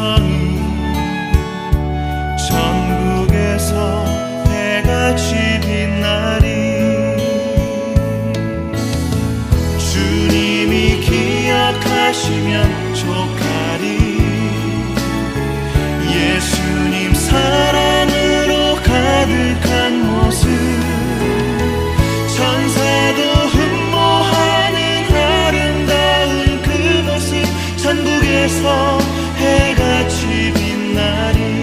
찬송이 전국에서 해같이 빛나리. 주님이 기억하시면 족하리. 예수님 사랑으로 가득한 모습, 천사도 흠모하는 아름다운 그 모습, 천국에서 해같이 빛나리.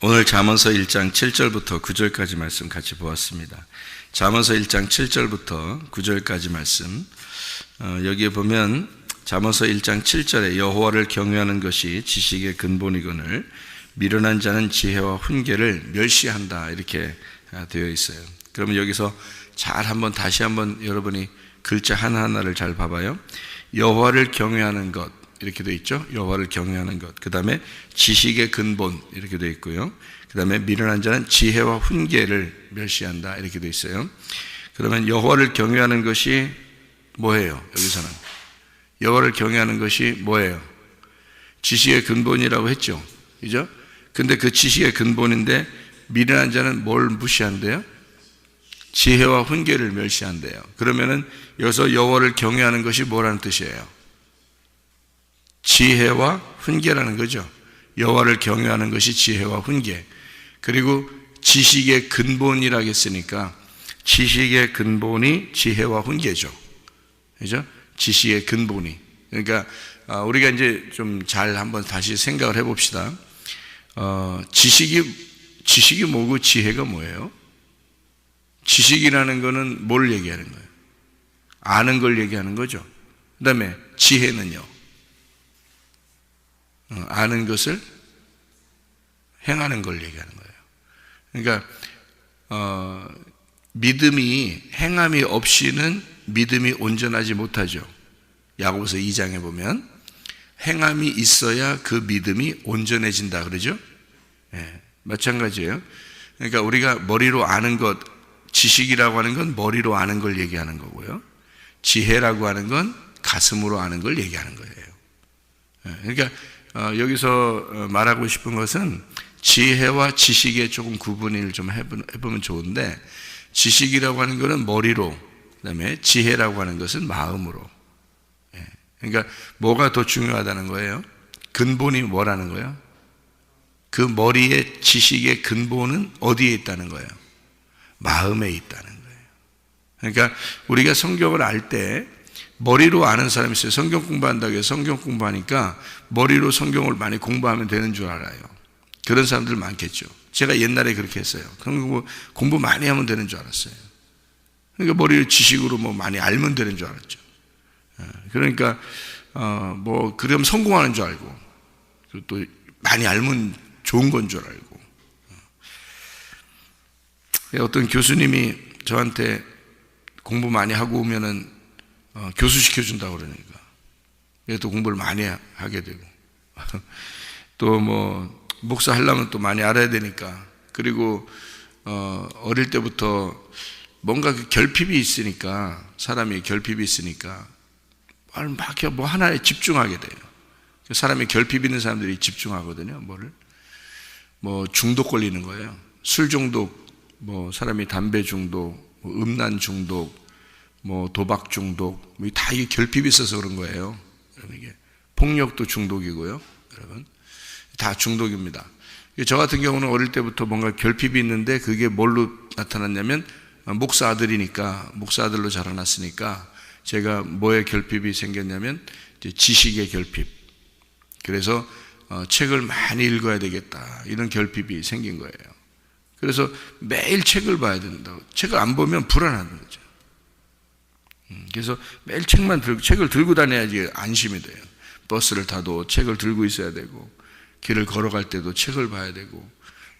오늘 잠언서 1장 7절부터 9절까지 말씀 같이 보았습니다. 잠언서 1장 7절부터 9절까지 말씀, 여기에 보면 잠언서 1장 7절에 여호와를 경외하는 것이 지식의 근본이거늘 미련한 자는 지혜와 훈계를 멸시한다, 이렇게 되어 있어요. 그러면 여기서 다시 한번 여러분이 글자 하나하나를 잘 봐봐요. 여호와를 경외하는 것, 이렇게 되어 있죠. 여호와를 경외하는 것. 그 다음에 지식의 근본, 이렇게 되어 있고요. 그 다음에 미련한 자는 지혜와 훈계를 멸시한다, 이렇게 되어 있어요. 그러면 여호와를 경외하는 것이 뭐예요? 여기서는 여호와를 경외하는 것이 뭐예요? 지식의 근본이라고 했죠, 그죠? 근데 그 지식의 근본인데 미련한 자는 뭘 무시한대요? 지혜와 훈계를 멸시한대요. 그러면은 여기서 여호와를 경외하는 것이 뭐라는 뜻이에요? 지혜와 훈계라는 거죠. 여호와를 경외하는 것이 지혜와 훈계. 그리고 지식의 근본이라고 했으니까 지식의 근본이 지혜와 훈계죠. 그죠? 지식의 근본이. 그러니까 우리가 이제 좀 잘 한번 다시 생각을 해봅시다. 지식이 뭐고 지혜가 뭐예요? 지식이라는 거는 뭘 얘기하는 거예요? 아는 걸 얘기하는 거죠. 그 다음에 지혜는요, 아는 것을 행하는 걸 얘기하는 거예요. 그러니까 믿음이 행함이 없이는 믿음이 온전하지 못하죠. 야고보서 2장에 보면 행함이 있어야 그 믿음이 온전해진다 그러죠. 예, 마찬가지예요. 그러니까 우리가 머리로 아는 것, 지식이라고 하는 건 머리로 아는 걸 얘기하는 거고요, 지혜라고 하는 건 가슴으로 아는 걸 얘기하는 거예요. 예, 그러니까 여기서 말하고 싶은 것은 지혜와 지식의 조금 구분을 좀 해보면 좋은데, 지식이라고 하는 것은 머리로, 그 다음에 지혜라고 하는 것은 마음으로. 그러니까 뭐가 더 중요하다는 거예요? 근본이 뭐라는 거예요? 그 머리의 지식의 근본은 어디에 있다는 거예요? 마음에 있다는 거예요. 그러니까 우리가 성경을 알 때 머리로 아는 사람이 있어요. 성경 공부한다고 해서 성경 공부하니까 머리로 성경을 많이 공부하면 되는 줄 알아요. 그런 사람들 많겠죠. 제가 옛날에 그렇게 했어요. 공부 많이 하면 되는 줄 알았어요. 그러니까 머리를 지식으로 뭐 많이 알면 되는 줄 알았죠. 그러니까 그럼 성공하는 줄 알고, 그리고 또 많이 알면 좋은 건 줄 알고. 어떤 교수님이 저한테 공부 많이 하고 오면은 교수 시켜준다고 그러니까 또 공부를 많이 하게 되고 또 뭐 목사 하려면 또 많이 알아야 되니까, 그리고 어릴 때부터 뭔가 그 결핍이 있으니까, 사람이 결핍이 있으니까 막 뭐 하나에 집중하게 돼요. 사람이 결핍 있는 사람들이 집중하거든요. 뭐 중독 걸리는 거예요. 술 중독, 뭐 사람이 담배 중독, 뭐 음란 중독, 뭐 도박 중독, 뭐 다 이게 결핍이 있어서 그런 거예요. 여러분, 이게 폭력도 중독이고요. 여러분, 다 중독입니다. 저 같은 경우는 어릴 때부터 뭔가 결핍이 있는데, 그게 뭘로 나타났냐면, 목사 아들이니까, 목사 아들로 자라났으니까 제가 뭐에 결핍이 생겼냐면 이제 지식의 결핍. 그래서 책을 많이 읽어야 되겠다, 이런 결핍이 생긴 거예요. 그래서 매일 책을 봐야 된다고. 책을 안 보면 불안한 거죠. 그래서 매일 책을 들고 다녀야지 안심이 돼요. 버스를 타도 책을 들고 있어야 되고, 길을 걸어갈 때도 책을 봐야 되고,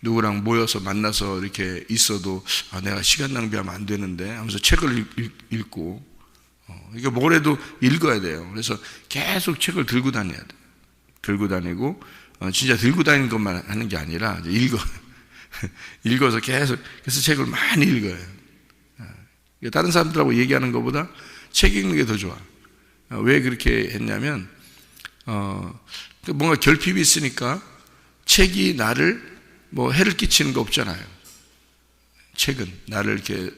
누구랑 모여서 만나서 이렇게 있어도 내가 시간 낭비하면 안 되는데 하면서 책을 읽고, 이게 뭐래도 읽어야 돼요. 그래서 계속 책을 들고 다녀야 돼요. 들고 다니고, 진짜 들고 다니는 것만 하는 게 아니라 읽어서 계속, 그래서 책을 많이 읽어요. 다른 사람들하고 얘기하는 것보다 책 읽는 게 더 좋아. 왜 그렇게 했냐면, 뭔가 결핍이 있으니까 책이 나를 뭐 해를 끼치는 거 없잖아요. 책은 나를 이렇게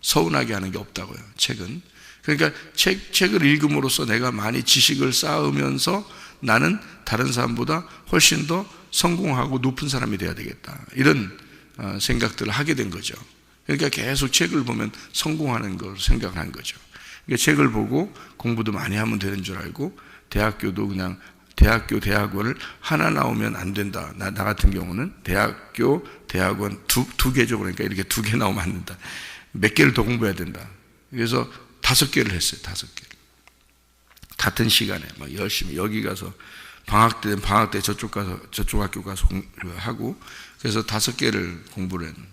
서운하게 하는 게 없다고요. 책은. 그러니까 책을 읽음으로써 내가 많이 지식을 쌓으면서 나는 다른 사람보다 훨씬 더 성공하고 높은 사람이 돼야 되겠다, 이런 생각들을 하게 된 거죠. 그러니까 계속 책을 보면 성공하는 걸 생각을 한 거죠. 그러니까 책을 보고 공부도 많이 하면 되는 줄 알고, 대학교도 그냥 대학원을 하나 나오면 안 된다. 나 같은 경우는 대학원 두 개죠. 그러니까 이렇게 2개 나오면 안 된다. 몇 개를 더 공부해야 된다. 그래서 5개를 했어요. 5개. 같은 시간에 막 열심히, 여기 가서 방학 때 저쪽 학교 가서 하고, 그래서 5개를 공부를 했는.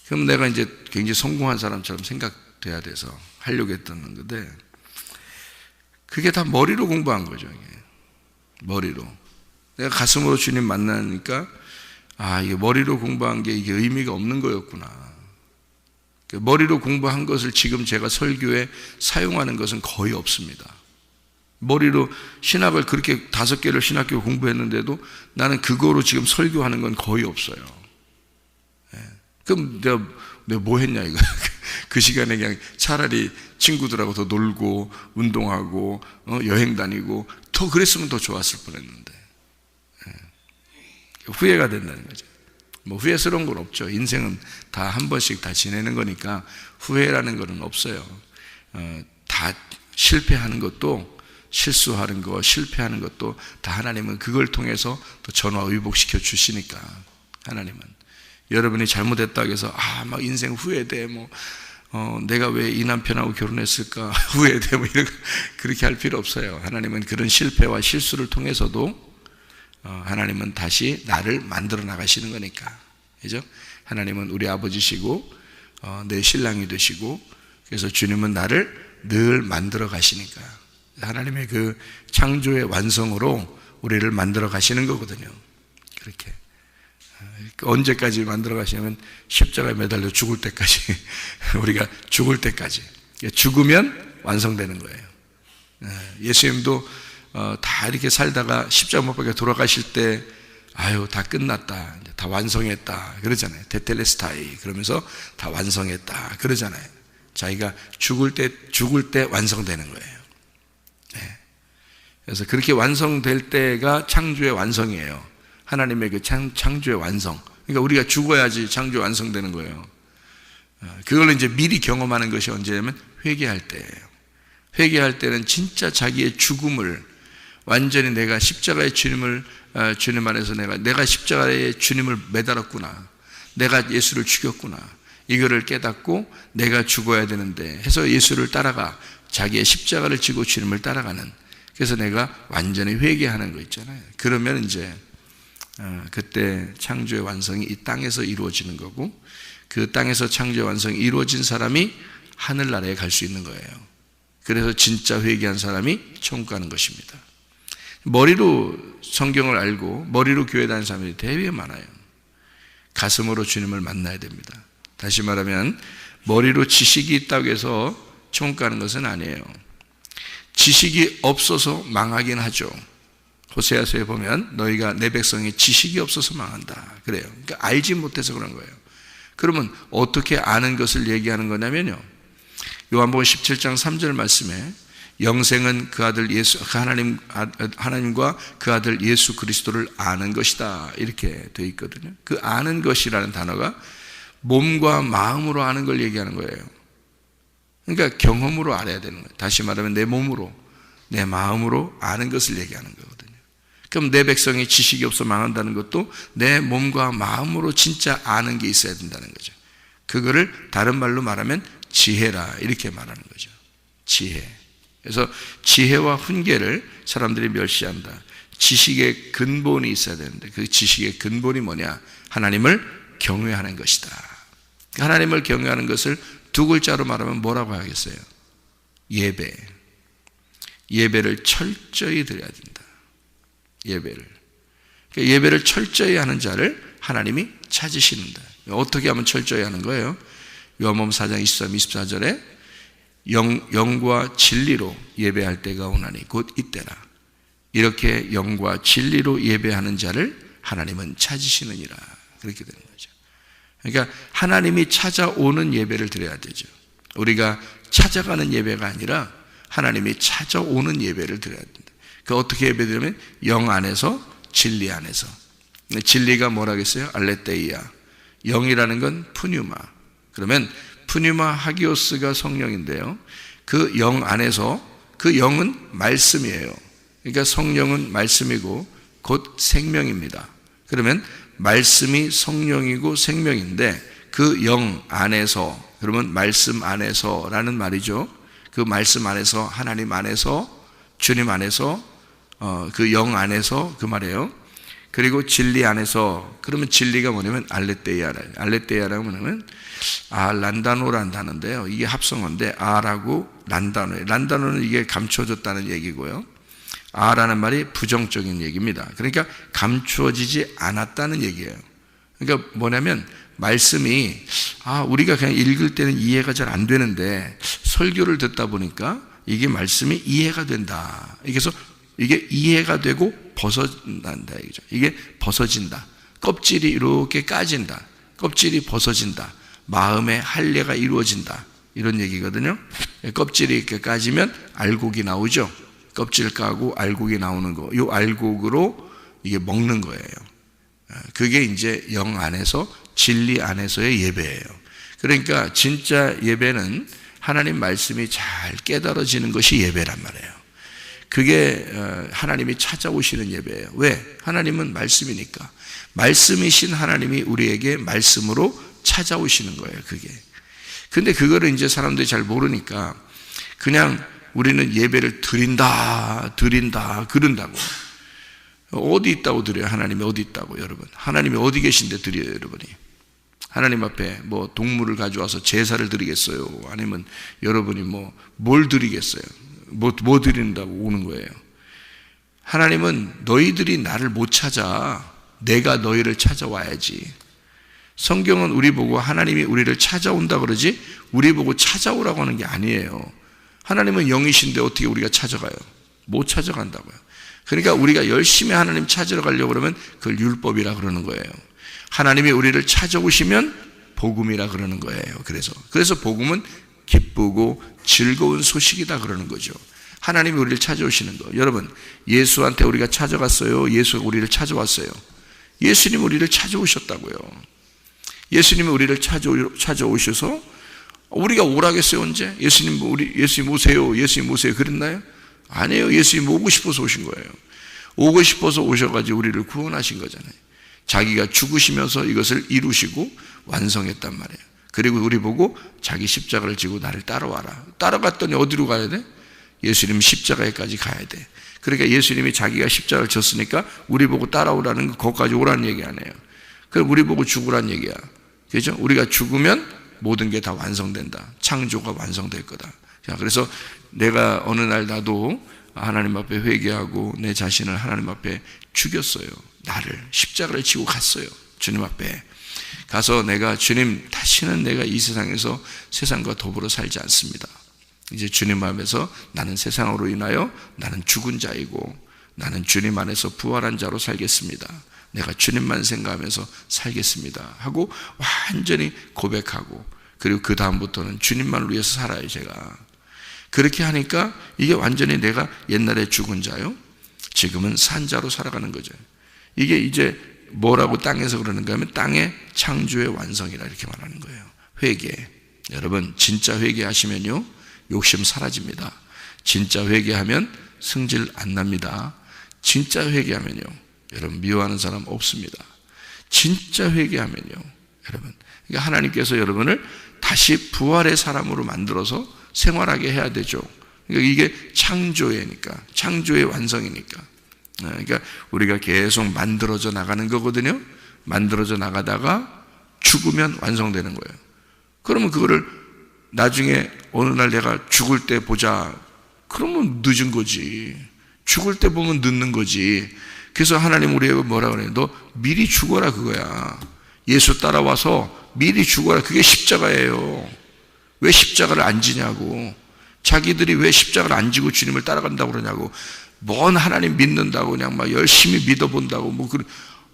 그럼 내가 이제 굉장히 성공한 사람처럼 생각돼야 돼서 하려고 했던 건데, 그게 다 머리로 공부한 거죠. 이게 머리로. 내가 가슴으로 주님 만나니까, 이게 머리로 공부한 게 이게 의미가 없는 거였구나. 머리로 공부한 것을 지금 제가 설교에 사용하는 것은 거의 없습니다. 머리로 신학을 그렇게 5개를 신학교 공부했는데도 나는 그거로 지금 설교하는 건 거의 없어요. 그럼 내가 뭐 했냐 이거. 그 시간에 그냥 차라리 친구들하고 더 놀고 운동하고 여행 다니고 더 그랬으면 더 좋았을 뻔했는데, 후회가 된다는 거죠. 뭐 후회스러운 건 없죠. 인생은 다 한 번씩 다 지내는 거니까 후회라는 거는 없어요. 다 실패하는 것도, 실수하는 거, 실패하는 것도 다 하나님은 그걸 통해서 또 전화위복시켜 주시니까. 하나님은 여러분이 잘못했다고 해서 막 인생 후회돼, 내가 왜 이 남편하고 결혼했을까 후회돼, 이런 그렇게 할 필요 없어요. 하나님은 그런 실패와 실수를 통해서도 하나님은 다시 나를 만들어 나가시는 거니까. 그죠? 하나님은 우리 아버지시고 내 신랑이 되시고, 그래서 주님은 나를 늘 만들어 가시니까. 하나님의 그 창조의 완성으로 우리를 만들어 가시는 거거든요. 그렇게. 언제까지 만들어 가시냐면 십자가에 매달려 죽을 때까지. 우리가 죽을 때까지. 죽으면 완성되는 거예요. 예수님도 다 이렇게 살다가 십자가 못 박혀 돌아가실 때 다 끝났다, 다 완성했다 그러잖아요. 테텔레스타이 그러면서 다 완성했다 그러잖아요. 자기가 죽을 때 완성되는 거예요. 그래서 그렇게 완성될 때가 창조의 완성이에요. 하나님의 그 창조의 완성. 그러니까 우리가 죽어야지 창조 완성되는 거예요. 그걸 이제 미리 경험하는 것이 언제냐면 회개할 때예요. 회개할 때는 진짜 자기의 죽음을 완전히 내가 십자가의 주님 안에서 내가 십자가의 주님을 매달았구나, 내가 예수를 죽였구나, 이거를 깨닫고 내가 죽어야 되는데 해서 예수를 따라가 자기의 십자가를 지고 주님을 따라가는, 그래서 내가 완전히 회개하는 거 있잖아요. 그러면 이제 그때 창조의 완성이 이 땅에서 이루어지는 거고, 그 땅에서 창조의 완성이 이루어진 사람이 하늘나라에 갈 수 있는 거예요. 그래서 진짜 회개한 사람이 천국 가는 것입니다. 머리로 성경을 알고 머리로 교회 다니는 사람들이 되게 많아요. 가슴으로 주님을 만나야 됩니다. 다시 말하면 머리로 지식이 있다고 해서 천국 가는 것은 아니에요. 지식이 없어서 망하긴 하죠. 호세아서에 보면 너희가 내 백성이 지식이 없어서 망한다 그래요. 그러니까 알지 못해서 그런 거예요. 그러면 어떻게 아는 것을 얘기하는 거냐면요, 요한복음 17장 3절 말씀에 영생은 그 아들 예수, 하나님과 그 아들 예수 그리스도를 아는 것이다 이렇게 되어 있거든요. 그 아는 것이라는 단어가 몸과 마음으로 아는 걸 얘기하는 거예요. 그러니까 경험으로 알아야 되는 거예요. 다시 말하면 내 몸으로, 내 마음으로 아는 것을 얘기하는 거거든요. 그럼 내 백성이 지식이 없어 망한다는 것도 내 몸과 마음으로 진짜 아는 게 있어야 된다는 거죠. 그거를 다른 말로 말하면 지혜라 이렇게 말하는 거죠. 지혜. 그래서 지혜와 훈계를 사람들이 멸시한다. 지식의 근본이 있어야 되는데 그 지식의 근본이 뭐냐? 하나님을 경외하는 것이다. 하나님을 경외하는 것을 두 글자로 말하면 뭐라고 하겠어요? 예배. 예배를 철저히 드려야 된다. 예배를. 그러니까 예배를 철저히 하는 자를 하나님이 찾으시는다. 어떻게 하면 철저히 하는 거예요? 요한복음 4장 23, 24절에 영과 진리로 예배할 때가 오나니 곧 이때라. 이렇게 영과 진리로 예배하는 자를 하나님은 찾으시느니라. 그렇게 되는 거죠. 그러니까 하나님이 찾아오는 예배를 드려야 되죠. 우리가 찾아가는 예배가 아니라 하나님이 찾아오는 예배를 드려야 된다. 그 어떻게 예배드리면 영 안에서, 진리 안에서. 진리가 뭐라겠어요? 알레테이아. 영이라는 건 푸뉴마. 그러면 푸뉴마 하기오스가 성령인데요, 그 영 안에서, 그 영은 말씀이에요. 그러니까 성령은 말씀이고 곧 생명입니다. 그러면 말씀이 성령이고 생명인데 그 영 안에서, 그러면 말씀 안에서라는 말이죠. 그 말씀 안에서, 하나님 안에서, 주님 안에서, 그 영 안에서 그 말이에요. 그리고 진리 안에서, 그러면 진리가 뭐냐면 알레테이아라. 알레테이아라고 하면 란다노라는 단어인데요, 이게 합성어인데 아라고 란다노예요. 란다노는 이게 감춰졌다는 얘기고요, 아라는 말이 부정적인 얘기입니다. 그러니까 감추어지지 않았다는 얘기예요. 그러니까 뭐냐면 말씀이 우리가 그냥 읽을 때는 이해가 잘 안 되는데 설교를 듣다 보니까 이게 말씀이 이해가 된다. 그래서 이게 이해가 되고 벗어난다 이거죠. 이게 벗어진다. 껍질이 이렇게 까진다. 껍질이 벗어진다. 마음의 할례가 이루어진다. 이런 얘기거든요. 껍질이 이렇게 까지면 알곡이 나오죠. 껍질 까고 알곡이 나오는 거. 이 알곡으로 이게 먹는 거예요. 그게 이제 영 안에서, 진리 안에서의 예배예요. 그러니까 진짜 예배는 하나님 말씀이 잘 깨달아지는 것이 예배란 말이에요. 그게 하나님이 찾아오시는 예배예요. 왜? 하나님은 말씀이니까. 말씀이신 하나님이 우리에게 말씀으로 찾아오시는 거예요, 그게. 근데 그거를 이제 사람들이 잘 모르니까 그냥 우리는 예배를 드린다고. 어디 있다고 드려요? 하나님이 어디 있다고, 여러분? 하나님이 어디 계신데 드려요, 여러분이? 하나님 앞에 뭐 동물을 가져와서 제사를 드리겠어요? 아니면 여러분이 뭘 드리겠어요? 뭐 드린다고 오는 거예요? 하나님은 너희들이 나를 못 찾아. 내가 너희를 찾아와야지. 성경은 우리 보고 하나님이 우리를 찾아온다 그러지 우리 보고 찾아오라고 하는 게 아니에요. 하나님은 영이신데 어떻게 우리가 찾아가요? 못 찾아간다고요. 그러니까 우리가 열심히 하나님 찾으러 가려고 그러면 그걸 율법이라 그러는 거예요. 하나님이 우리를 찾아오시면 복음이라 그러는 거예요. 그래서 복음은 기쁘고 즐거운 소식이다 그러는 거죠. 하나님이 우리를 찾아오시는 거. 여러분, 예수한테 우리가 찾아갔어요? 예수가 우리를 찾아왔어요? 예수님 우리를 찾아오셨다고요. 예수님이 우리를 찾아오셔서 우리가 오라겠어요? 언제? 예수님 오세요. 예수님 오세요. 그랬나요? 아니에요. 예수님 오고 싶어서 오신 거예요. 오고 싶어서 오셔가지고 우리를 구원하신 거잖아요. 자기가 죽으시면서 이것을 이루시고 완성했단 말이에요. 그리고 우리 보고 자기 십자가를 지고 나를 따라와라. 따라갔더니 어디로 가야 돼? 예수님 십자가에까지 가야 돼. 그러니까 예수님이 자기가 십자가를 졌으니까 우리 보고 따라오라는 거, 거기까지 오라는 얘기 아니에요. 그럼 우리 보고 죽으라는 얘기야. 그죠? 우리가 죽으면 모든 게 다 완성된다. 창조가 완성될 거다. 자, 그래서 내가 어느 날 나도 하나님 앞에 회개하고 내 자신을 하나님 앞에 죽였어요. 나를 십자가를 지고 갔어요. 주님 앞에 가서 내가 주님, 다시는 내가 이 세상에서 세상과 더불어 살지 않습니다. 이제 주님 앞에서 나는 세상으로 인하여 나는 죽은 자이고 나는 주님 안에서 부활한 자로 살겠습니다. 내가 주님만 생각하면서 살겠습니다 하고 완전히 고백하고, 그리고 그 다음부터는 주님만을 위해서 살아요. 제가 그렇게 하니까 이게 완전히 내가 옛날에 죽은 자요, 지금은 산 자로 살아가는 거죠. 이게 이제 뭐라고 땅에서 그러는가 하면 땅의 창조의 완성이라 이렇게 말하는 거예요. 회개. 여러분 진짜 회개하시면요 욕심 사라집니다. 진짜 회개하면 승질 안 납니다. 진짜 회개하면요 여러분 미워하는 사람 없습니다. 진짜 회개하면요 여러분, 그러니까 하나님께서 여러분을 다시 부활의 사람으로 만들어서 생활하게 해야 되죠. 그러니까 이게 창조회니까, 창조의 완성이니까. 그러니까 우리가 계속 만들어져 나가는 거거든요. 만들어져 나가다가 죽으면 완성되는 거예요. 그러면 그거를 나중에 어느 날 내가 죽을 때 보자, 그러면 늦은 거지. 죽을 때 보면 늦는 거지. 그래서 하나님 우리에게 뭐라 그래요? 너 미리 죽어라 그거야. 예수 따라와서 미리 죽어라. 그게 십자가예요. 왜 십자가를 안 지냐고. 자기들이 왜 십자가를 안 지고 주님을 따라간다고 그러냐고. 뭔 하나님 믿는다고 그냥 막 열심히 믿어본다고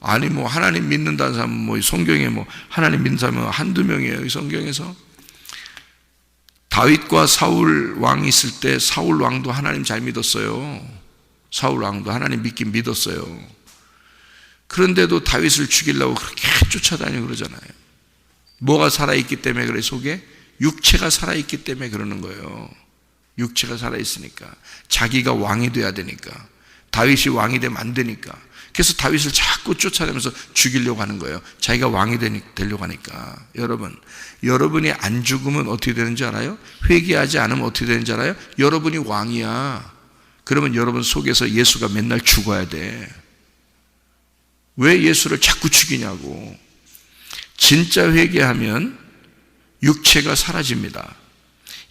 아니 뭐 하나님 믿는다는 사람은 뭐 성경에 뭐 하나님 믿는 사람은 한두 명이에요. 이 성경에서 다윗과 사울 왕이 있을 때 사울 왕도 하나님 잘 믿었어요. 사울 왕도 하나님 믿긴 믿었어요. 그런데도 다윗을 죽이려고 그렇게 쫓아다니고 그러잖아요. 뭐가 살아있기 때문에 그래? 속에 육체가 살아있기 때문에 그러는 거예요. 육체가 살아있으니까. 자기가 왕이 돼야 되니까. 다윗이 왕이 되면 안 되니까. 그래서 다윗을 자꾸 쫓아다니면서 죽이려고 하는 거예요. 자기가 왕이 되려고 하니까. 여러분이 안 죽으면 어떻게 되는지 알아요? 회개하지 않으면 어떻게 되는지 알아요? 여러분이 왕이야. 그러면 여러분 속에서 예수가 맨날 죽어야 돼. 왜 예수를 자꾸 죽이냐고. 진짜 회개하면 육체가 사라집니다.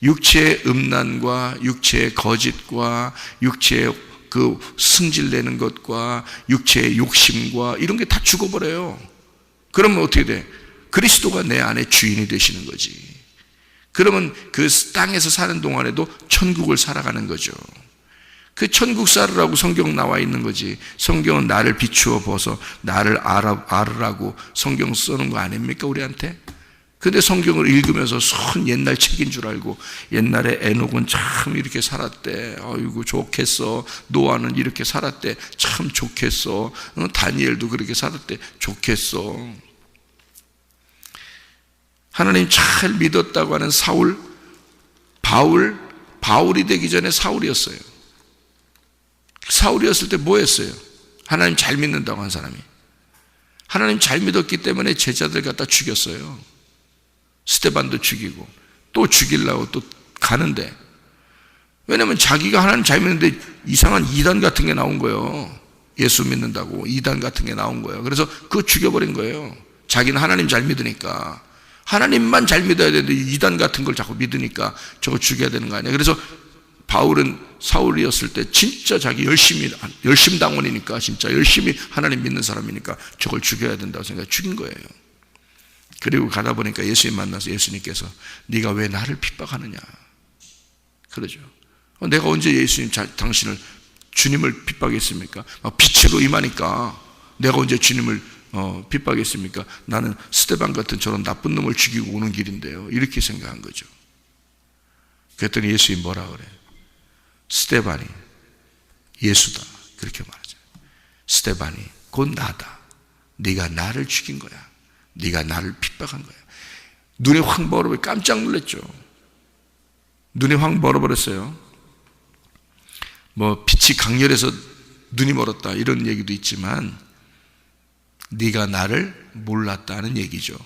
육체의 음란과 육체의 거짓과 육체의 그 승질내는 것과 육체의 욕심과 이런 게 다 죽어버려요. 그러면 어떻게 돼? 그리스도가 내 안에 주인이 되시는 거지. 그러면 그 땅에서 사는 동안에도 천국을 살아가는 거죠. 그 천국 살으라고 성경 나와 있는 거지. 성경은 나를 비추어 보서 나를 알으라고 성경 써놓은 거 아닙니까 우리한테? 근데 성경을 읽으면서 순 옛날 책인 줄 알고, 옛날에 에녹은 참 이렇게 살았대. 아이고 좋겠어. 노아는 이렇게 살았대. 참 좋겠어. 다니엘도 그렇게 살았대. 좋겠어. 하나님 잘 믿었다고 하는 사울, 바울이 되기 전에 사울이었어요. 사울이었을 때 뭐 했어요? 하나님 잘 믿는다고 한 사람이. 하나님 잘 믿었기 때문에 제자들 갖다 죽였어요. 스데반도 죽이고 또 죽이려고 또 가는데, 왜냐면 자기가 하나님 잘 믿는데 이상한 이단 같은 게 나온 거예요. 예수 믿는다고 이단 같은 게 나온 거예요. 그래서 그거 죽여버린 거예요. 자기는 하나님 잘 믿으니까, 하나님만 잘 믿어야 되는데 이단 같은 걸 자꾸 믿으니까 저거 죽여야 되는 거 아니야. 그래서 바울은 사울이었을 때 진짜 자기 열심당원이니까, 진짜 열심히 하나님 믿는 사람이니까 저걸 죽여야 된다고 생각해 죽인 거예요. 그리고 가다 보니까 예수님 만나서 예수님께서 네가 왜 나를 핍박하느냐 그러죠. 내가 언제 당신을 주님을 핍박했습니까? 빛으로 임하니까 내가 언제 주님을 핍박했습니까? 나는 스데반 같은 저런 나쁜 놈을 죽이고 오는 길인데요. 이렇게 생각한 거죠. 그랬더니 예수님이 뭐라 그래요? 스데반이 예수다 그렇게 말하죠. 스데반이 곧 나다. 네가 나를 죽인 거야. 네가 나를 핍박한 거야. 눈이 확 멀어버려. 깜짝 놀랐죠. 눈이 확 멀어버렸어요. 뭐 빛이 강렬해서 눈이 멀었다 이런 얘기도 있지만 네가 나를 몰랐다는 얘기죠.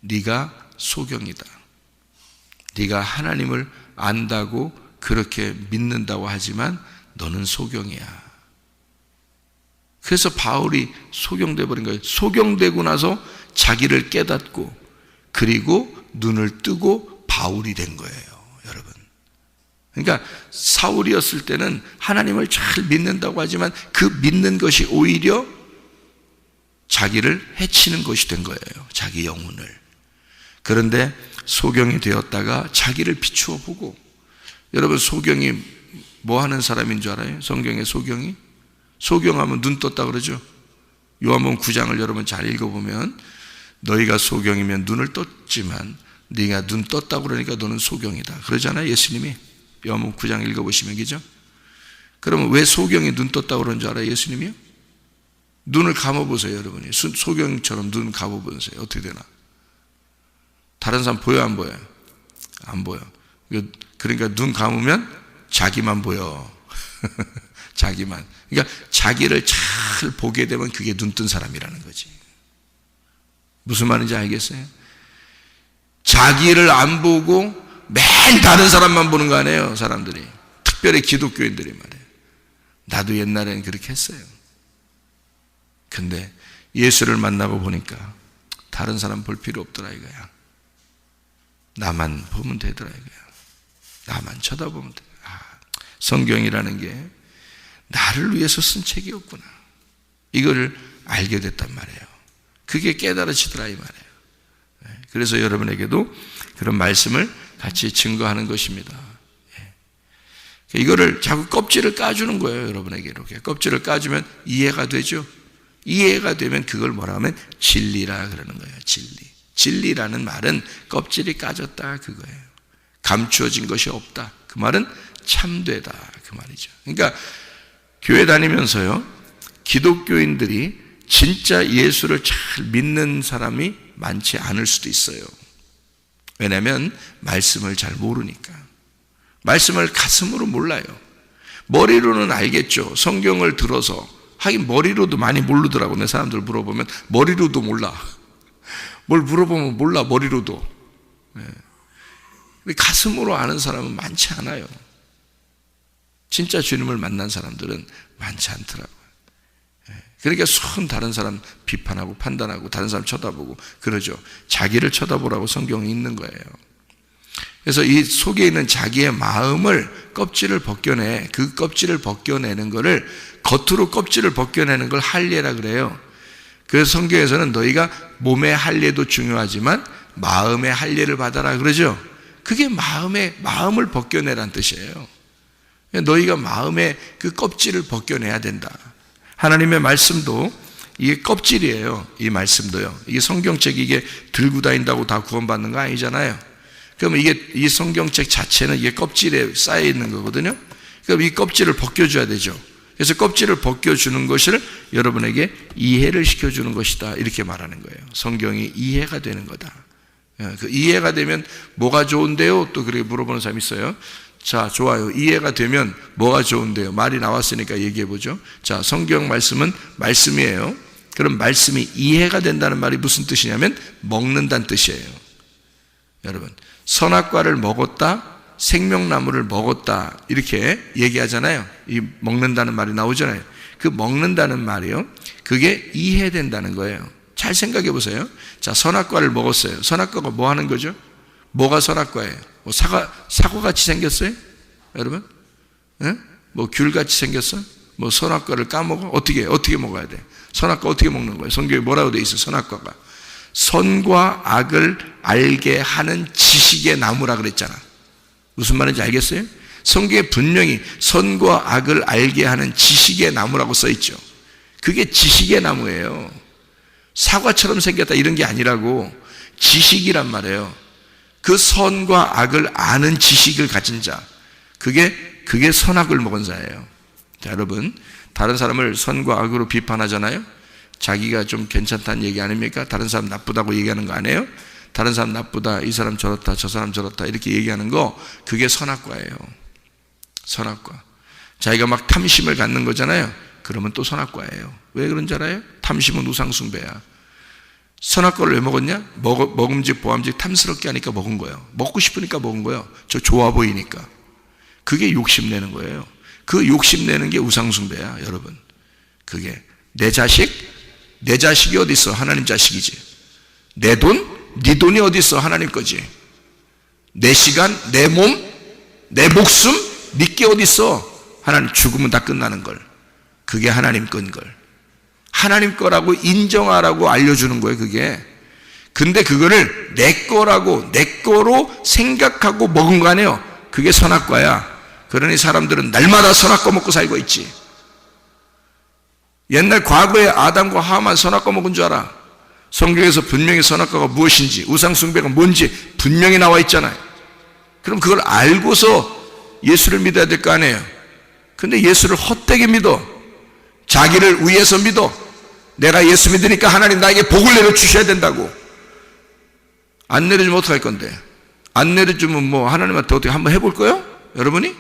네가 소경이다. 네가 하나님을 안다고 그렇게 믿는다고 하지만 너는 소경이야. 그래서 바울이 소경돼 버린 거예요. 소경되고 나서 자기를 깨닫고 그리고 눈을 뜨고 바울이 된 거예요, 여러분. 그러니까 사울이었을 때는 하나님을 잘 믿는다고 하지만 그 믿는 것이 오히려 자기를 해치는 것이 된 거예요, 자기 영혼을. 그런데 소경이 되었다가 자기를 비추어 보고, 여러분 소경이 뭐 하는 사람인 줄 알아요? 성경의 소경이? 소경하면 눈 떴다 그러죠. 요한복음 9장을 여러분 잘 읽어보면 너희가 소경이면 눈을 떴지만 네가 눈 떴다고 그러니까 너는 소경이다 그러잖아요, 예수님이. 요한복음 9장 읽어보시면 그죠? 그러면 왜 소경이 눈 떴다고 그러는 줄 알아요, 예수님이요? 눈을 감아보세요, 여러분이. 소경처럼 눈 감아보세요. 어떻게 되나? 다른 사람 보여, 안 보여요? 안 보여. 그러니까 눈 감으면 자기만 보여. 자기만. 그러니까 자기를 잘 보게 되면 그게 눈 뜬 사람이라는 거지. 무슨 말인지 알겠어요? 자기를 안 보고 맨 다른 사람만 보는 거 아니에요, 사람들이. 특별히 기독교인들이 말이에요. 나도 옛날에는 그렇게 했어요. 근데 예수를 만나고 보니까 다른 사람 볼 필요 없더라 이거야. 나만 보면 되더라 이거야. 나만 쳐다보면 돼. 성경이라는 게 나를 위해서 쓴 책이었구나. 이거를 알게 됐단 말이에요. 그게 깨달아지더라 이 말이에요. 그래서 여러분에게도 그런 말씀을 같이 증거하는 것입니다. 이거를 자꾸 껍질을 까주는 거예요, 여러분에게. 이렇게 껍질을 까주면 이해가 되죠. 이해가 되면 그걸 뭐라 하면 진리라 그러는 거예요. 진리. 진리라는 말은 껍질이 까졌다 그거예요. 감추어진 것이 없다. 그 말은 참되다 그 말이죠. 그러니까 교회 다니면서요, 기독교인들이 진짜 예수를 잘 믿는 사람이 많지 않을 수도 있어요. 왜냐하면 말씀을 잘 모르니까. 말씀을 가슴으로 몰라요. 머리로는 알겠죠. 성경을 들어서. 하긴 머리로도 많이 모르더라고. 내 사람들 물어보면 머리로도 몰라. 뭘 물어보면 몰라, 머리로도. 가슴으로 아는 사람은 많지 않아요. 진짜 주님을 만난 사람들은 많지 않더라고요. 그러니까 손 다른 사람 비판하고 판단하고 다른 사람 쳐다보고 그러죠. 자기를 쳐다보라고 성경이 있는 거예요. 그래서 이 속에 있는 자기의 마음을 껍질을 벗겨내, 그 껍질을 벗겨내는 거를, 겉으로 껍질을 벗겨내는 걸 할례라 그래요. 그래서 성경에서는 너희가 몸의 할례도 중요하지만 마음의 할례를 받아라 그러죠. 그게 마음을 벗겨내라는 뜻이에요. 너희가 마음의 그 껍질을 벗겨내야 된다. 하나님의 말씀도 이게 껍질이에요. 이 말씀도요. 이게 성경책이 이게 들고 다닌다고 다 구원받는 거 아니잖아요. 그러면 이 성경책 자체는 이게 껍질에 쌓여 있는 거거든요. 그럼 이 껍질을 벗겨줘야 되죠. 그래서 껍질을 벗겨주는 것을 여러분에게 이해를 시켜주는 것이다. 이렇게 말하는 거예요. 성경이 이해가 되는 거다. 그 이해가 되면 뭐가 좋은데요? 또 그렇게 물어보는 사람이 있어요. 자, 좋아요. 이해가 되면 뭐가 좋은데요? 말이 나왔으니까 얘기해보죠. 자, 성경 말씀은 말씀이에요. 그럼 말씀이 이해가 된다는 말이 무슨 뜻이냐면 먹는다는 뜻이에요. 여러분, 선악과를 먹었다, 생명나무를 먹었다 이렇게 얘기하잖아요. 이 먹는다는 말이 나오잖아요. 그 먹는다는 말이요, 그게 이해된다는 거예요. 잘 생각해 보세요. 자, 선악과를 먹었어요. 선악과가 뭐 하는 거죠? 뭐가 선악과예요? 뭐 사과같이 생겼어요? 여러분? 뭐 귤같이 생겼어? 뭐 선악과를 까먹어? 어떻게 먹어야 돼? 선악과 어떻게 먹는 거예요? 성경에 뭐라고 돼 있어? 선악과가 선과 악을 알게 하는 지식의 나무라 그랬잖아. 무슨 말인지 알겠어요? 성경에 분명히 선과 악을 알게 하는 지식의 나무라고 써 있죠. 그게 지식의 나무예요. 사과처럼 생겼다 이런 게 아니라고, 지식이란 말이에요. 그 선과 악을 아는 지식을 가진 자, 그게 선악을 먹은 자예요. 자, 여러분, 다른 사람을 선과 악으로 비판하잖아요. 자기가 좀 괜찮다는 얘기 아닙니까? 다른 사람 나쁘다고 얘기하는 거 아니에요? 다른 사람 나쁘다, 이 사람 저렇다, 저 사람 저렇다 이렇게 얘기하는 거, 그게 선악과예요. 선악과. 자기가 막 탐심을 갖는 거잖아요. 그러면 또 선악과예요. 왜 그런 줄 알아요? 탐심은 우상숭배야. 선악과를 왜 먹었냐? 먹음직 보암직 탐스럽게 하니까 먹은 거예요. 먹고 싶으니까 먹은 거예요. 저 좋아 보이니까. 그게 욕심내는 거예요. 그 욕심내는 게 우상숭배야, 여러분. 그게 내 자식이 어디 있어? 하나님 자식이지. 내 돈, 네 돈이 어디 있어? 하나님 거지. 내 시간, 내 몸, 내 목숨, 네게 어디 있어? 하나님. 죽으면 다 끝나는 걸. 그게 하나님 건 걸. 하나님 거라고 인정하라고 알려주는 거예요, 그게. 근데 그거를 내 거라고, 내 거로 생각하고 먹은 거 아니에요. 그게 선악과야. 그러니 사람들은 날마다 선악과 먹고 살고 있지. 옛날 과거에 아담과 하와만 선악과 먹은 줄 알아. 성경에서 분명히 선악과가 무엇인지, 우상숭배가 뭔지 분명히 나와 있잖아요. 그럼 그걸 알고서 예수를 믿어야 될 거 아니에요. 근데 예수를 헛되게 믿어. 자기를 위해서 믿어. 내가 예수 믿으니까 하나님 나에게 복을 내려주셔야 된다고. 안 내려주면 어떡할 건데? 안 내려주면 뭐 하나님한테 어떻게 한번 해볼 거예요? 여러분이?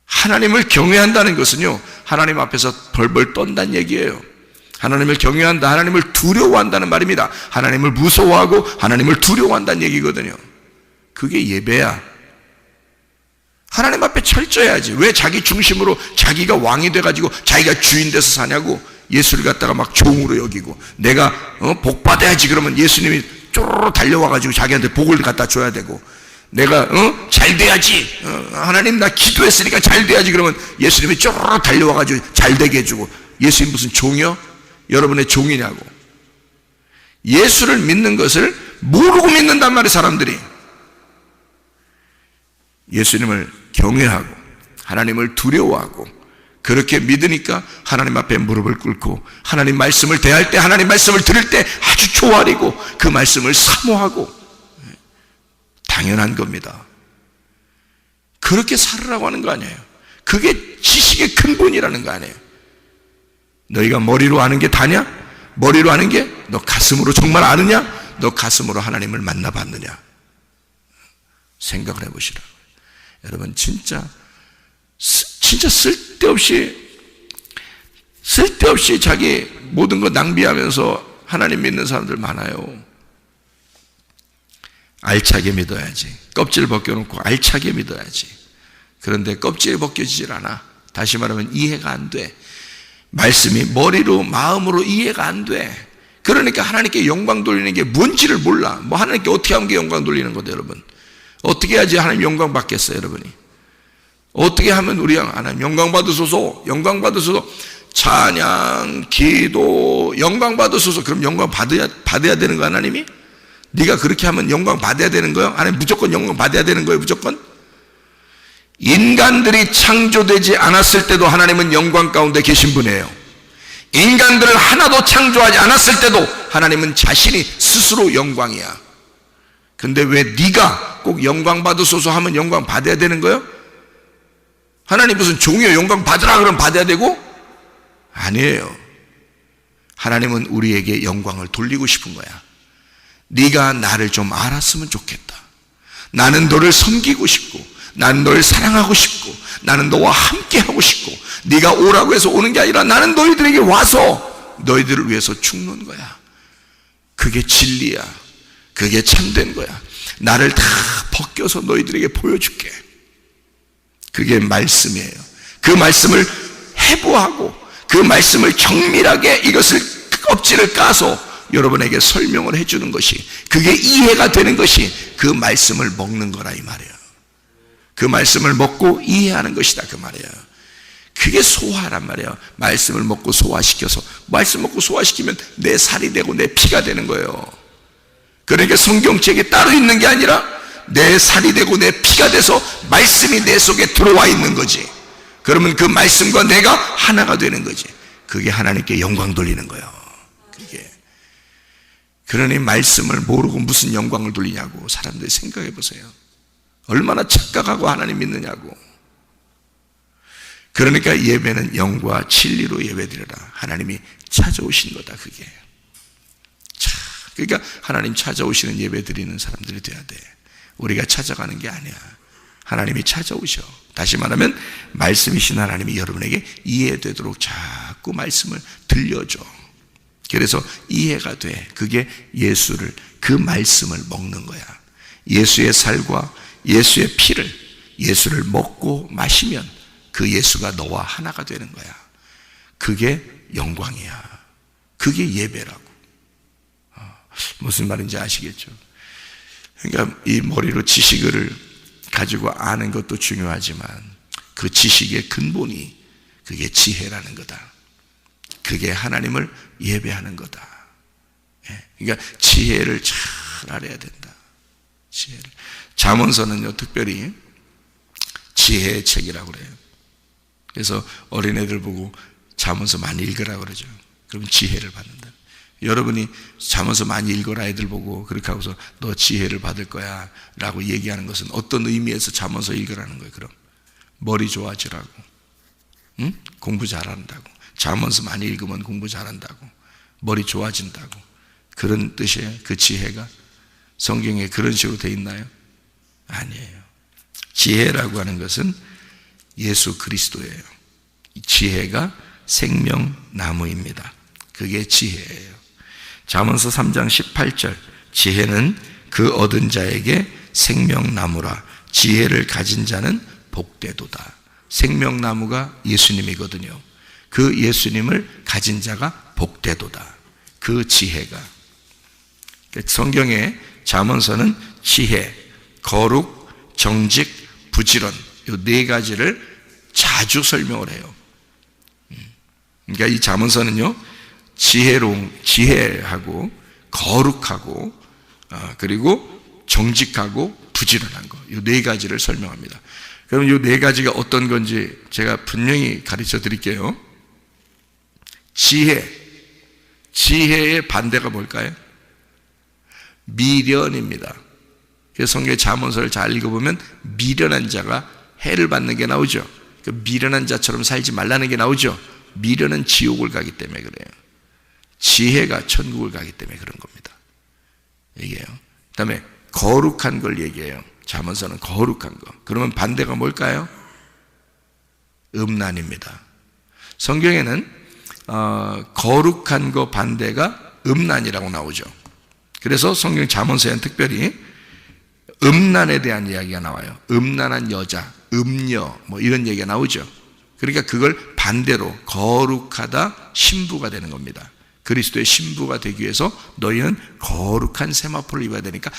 하나님을 경외한다는 것은요, 하나님 앞에서 벌벌 떤다는 얘기예요. 하나님을 경외한다, 하나님을 두려워한다는 말입니다. 하나님을 무서워하고 하나님을 두려워한다는 얘기거든요. 그게 예배야. 하나님 앞에 철저해야지. 왜 자기 중심으로 자기가 왕이 돼가지고 자기가 주인 돼서 사냐고. 예수를 갖다가 막 종으로 여기고, 내가 복 받아야지 그러면 예수님이 쪼르르 달려와가지고 자기한테 복을 갖다 줘야 되고, 내가 잘 돼야지, 하나님 나 기도했으니까 잘 돼야지 그러면 예수님이 쪼르르 달려와가지고 잘 되게 해주고. 예수님 무슨 종이요? 여러분의 종이냐고. 예수를 믿는 것을 모르고 믿는단 말이에요, 사람들이. 예수님을 경외하고 하나님을 두려워하고 그렇게 믿으니까 하나님 앞에 무릎을 꿇고 하나님 말씀을 대할 때, 하나님 말씀을 들을 때 아주 조아리고 그 말씀을 사모하고. 당연한 겁니다. 그렇게 살으라고 하는 거 아니에요. 그게 지식의 근본이라는 거 아니에요. 너희가 머리로 아는 게 다냐? 머리로 아는 게 너 가슴으로 정말 아느냐? 너 가슴으로 하나님을 만나봤느냐? 생각을 해보시라고요. 여러분 진짜 쓸데없이 자기 모든 거 낭비하면서 하나님 믿는 사람들 많아요. 알차게 믿어야지. 껍질 벗겨놓고 알차게 믿어야지. 그런데 껍질이 벗겨지질 않아. 다시 말하면 이해가 안 돼. 말씀이 머리로 마음으로 이해가 안 돼. 그러니까 하나님께 영광 돌리는 게 뭔지를 몰라. 뭐 하나님께 어떻게 하면 영광 돌리는 건데, 여러분. 어떻게 해야지 하나님 영광 받겠어요, 여러분이? 어떻게 하면 우리 하나님 영광 받으소서, 영광 받으소서, 찬양, 기도, 영광 받으소서. 그럼 영광 받아야 되는 거 하나님이? 네가 그렇게 하면 영광 받아야 되는 거예요? 하나님 무조건 영광 받아야 되는 거예요, 무조건? 인간들이 창조되지 않았을 때도 하나님은 영광 가운데 계신 분이에요. 인간들을 하나도 창조하지 않았을 때도 하나님은 자신이 스스로 영광이야. 근데 왜 네가 꼭 영광 받으소서 하면 영광 받아야 되는 거예요? 하나님 무슨 종이요, 영광 받으라 그러면 받아야 되고? 아니에요. 하나님은 우리에게 영광을 돌리고 싶은 거야. 네가 나를 좀 알았으면 좋겠다. 나는 너를 섬기고 싶고, 나는 너를 사랑하고 싶고, 나는 너와 함께 하고 싶고, 네가 오라고 해서 오는 게 아니라 나는 너희들에게 와서 너희들을 위해서 죽는 거야. 그게 진리야. 그게 참된 거야. 나를 다 벗겨서 너희들에게 보여줄게. 그게 말씀이에요. 그 말씀을 해부하고 그 말씀을 정밀하게 이것을 껍질을 까서 여러분에게 설명을 해주는 것이, 그게 이해가 되는 것이 그 말씀을 먹는 거라 이 말이에요. 그 말씀을 먹고 이해하는 것이다 그 말이에요. 그게 소화란 말이에요. 말씀을 먹고 소화시켜서, 말씀 먹고 소화시키면 내 살이 되고 내 피가 되는 거예요. 그러니까 성경책에 따로 있는 게 아니라 내 살이 되고 내 피가 돼서 말씀이 내 속에 들어와 있는 거지. 그러면 그 말씀과 내가 하나가 되는 거지. 그게 하나님께 영광 돌리는 거예요. 그게. 그러니 말씀을 모르고 무슨 영광을 돌리냐고 사람들이 생각해 보세요. 얼마나 착각하고 하나님 믿느냐고. 그러니까 예배는 영과 진리로 예배드려라. 하나님이 찾아오신 거다, 그게. 그러니까 하나님 찾아오시는 예배 드리는 사람들이 돼야 돼. 우리가 찾아가는 게 아니야. 하나님이 찾아오셔. 다시 말하면 말씀이신 하나님이 여러분에게 이해되도록 자꾸 말씀을 들려줘. 그래서 이해가 돼. 그게 예수를, 그 말씀을 먹는 거야. 예수의 살과 예수의 피를, 예수를 먹고 마시면 그 예수가 너와 하나가 되는 거야. 그게 영광이야. 그게 예배라고. 무슨 말인지 아시겠죠? 그러니까 이 머리로 지식을 가지고 아는 것도 중요하지만 그 지식의 근본이 그게 지혜라는 거다. 그게 하나님을 예배하는 거다. 그러니까 지혜를 잘 알아야 된다. 지혜를. 잠언서는요, 특별히 지혜의 책이라고 그래요. 그래서 어린애들 보고 잠언서 많이 읽으라고 그러죠. 그럼 지혜를 받는다. 여러분이 잠언서 많이 읽어라 애들 보고 그렇게 하고서 너 지혜를 받을 거야 라고 얘기하는 것은 어떤 의미에서 잠언서 읽으라는 거예요? 그럼 머리 좋아지라고, 응? 공부 잘한다고. 잠언서 많이 읽으면 공부 잘한다고, 머리 좋아진다고, 그런 뜻이에요. 그 지혜가 성경에 그런 식으로 돼 있나요? 아니에요. 지혜라고 하는 것은 예수 그리스도예요. 지혜가 생명나무입니다. 그게 지혜예요. 잠언서 3장 18절, 지혜는 그 얻은 자에게 생명나무라. 지혜를 가진 자는 복되도다. 생명나무가 예수님이거든요. 그 예수님을 가진 자가 복되도다. 그 지혜가. 성경의 잠언서는 지혜, 거룩, 정직, 부지런, 이 네 가지를 자주 설명을 해요. 그러니까 이 잠언서는요, 지혜하고 거룩하고 그리고 정직하고 부지런한 거, 이 네 가지를 설명합니다. 그럼 이 네 가지가 어떤 건지 제가 분명히 가르쳐 드릴게요. 지혜의 반대가 뭘까요? 미련입니다. 그래서 성경의 잠언서를 잘 읽어보면 미련한 자가 해를 받는 게 나오죠. 그 미련한 자처럼 살지 말라는 게 나오죠. 미련은 지옥을 가기 때문에 그래요. 지혜가 천국을 가기 때문에 그런 겁니다. 얘기해요. 그 다음에 거룩한 걸 얘기해요. 잠언서는 거룩한 거. 그러면 반대가 뭘까요? 음란입니다. 성경에는 거룩한 거 반대가 음란이라고 나오죠. 그래서 성경 잠언서에는 특별히 음란에 대한 이야기가 나와요. 음란한 여자, 음녀, 뭐 이런 얘기가 나오죠. 그러니까 그걸 반대로 거룩하다, 신부가 되는 겁니다. 그리스도의 신부가 되기 위해서 너희는 거룩한 세마포를 입어야 되니까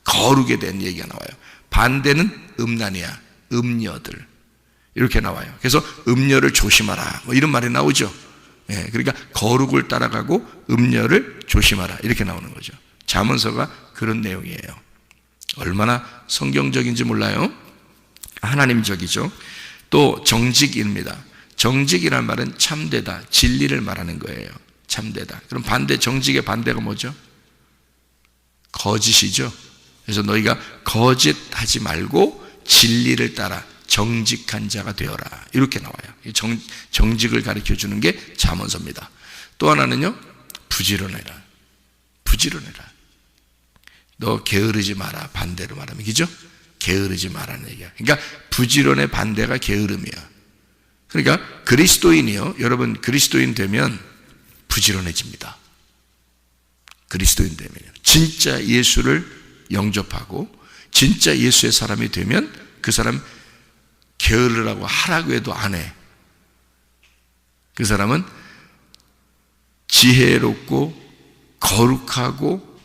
거룩에 대한 얘기가 나와요. 반대는 음란이야, 음녀들. 이렇게 나와요. 그래서 음녀를 조심하라, 뭐 이런 말이 나오죠. 예, 그러니까 거룩을 따라가고 음녀를 조심하라, 이렇게 나오는 거죠. 잠언서가 그런 내용이에요. 얼마나 성경적인지 몰라요? 하나님적이죠. 또 정직입니다. 정직이란 말은 참되다, 진리를 말하는 거예요. 참되다. 그럼 반대, 정직의 반대가 뭐죠? 거짓이죠. 그래서 너희가 거짓하지 말고 진리를 따라 정직한 자가 되어라, 이렇게 나와요. 정직을 가르쳐 주는 게 잠언서입니다. 또 하나는요, 부지런해라. 너 게으르지 마라, 반대로 말하면, 그죠? 게으르지 마라는 얘기야. 그러니까 부지런의 반대가 게으름이야. 그러니까 그리스도인이요, 여러분 그리스도인 되면 부지런해집니다. 그리스도인 되면요, 진짜 예수를 영접하고 진짜 예수의 사람이 되면 그 사람 게으르라고 하라고 해도 안 해. 그 사람은 지혜롭고 거룩하고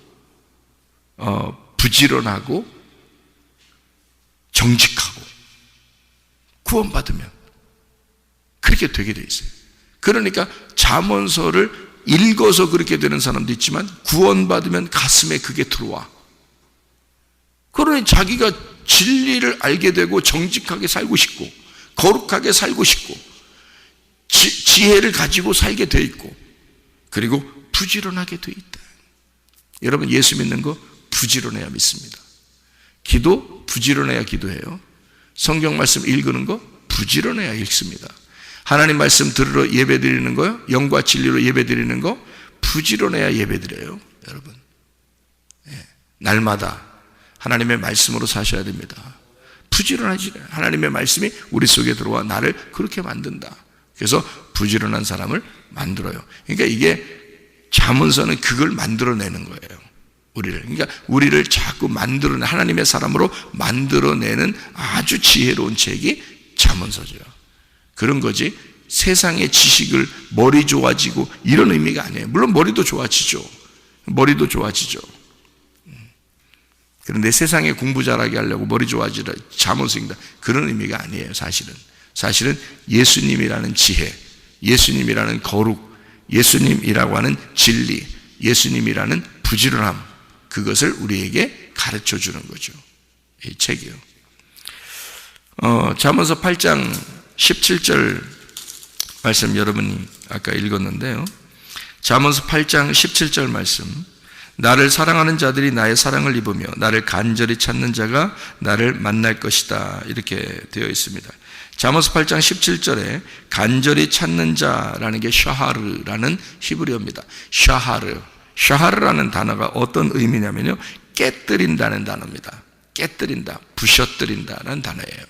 부지런하고 정직하고 구원받으면 그렇게 되게 돼 있어요. 그러니까 잠언서를 읽어서 그렇게 되는 사람도 있지만 구원받으면 가슴에 그게 들어와. 그러니 자기가 진리를 알게 되고 정직하게 살고 싶고 거룩하게 살고 싶고 지혜를 가지고 살게 돼 있고 그리고 부지런하게 돼 있다. 여러분 예수 믿는 거 부지런해야 믿습니다. 기도 부지런해야 기도해요. 성경 말씀 읽는 거 부지런해야 읽습니다. 하나님 말씀 들으러 예배 드리는 거요, 영과 진리로 예배 드리는 거 부지런해야 예배 드려요. 여러분, 날마다 하나님의 말씀으로 사셔야 됩니다. 부지런하지. 하나님의 말씀이 우리 속에 들어와 나를 그렇게 만든다. 그래서 부지런한 사람을 만들어요. 그러니까 이게 잠언서는 그걸 만들어내는 거예요. 그러니까 우리를 자꾸 만들어내, 하나님의 사람으로 만들어내는 아주 지혜로운 책이 잠언서죠. 그런 거지 세상의 지식을 머리 좋아지고 이런 의미가 아니에요. 물론 머리도 좋아지죠. 그런데 세상에 공부 잘하게 하려고 머리 좋아지라 잠언서 읽는다, 그런 의미가 아니에요. 사실은 예수님이라는 지혜, 예수님이라는 거룩, 예수님이라고 하는 진리, 예수님이라는 부지런함, 그것을 우리에게 가르쳐 주는 거죠. 이 책이요. 잠언서 8장 17절 말씀 여러분이 아까 읽었는데요. 잠언서 8장 17절 말씀. 나를 사랑하는 자들이 나의 사랑을 입으며 나를 간절히 찾는 자가 나를 만날 것이다, 이렇게 되어 있습니다. 잠언서 8장 17절에 간절히 찾는 자라는 게 샤하르라는 히브리어입니다. 샤하르라는 단어가 어떤 의미냐면요, 깨뜨린다는 단어입니다. 깨뜨린다, 부셔뜨린다는 단어예요.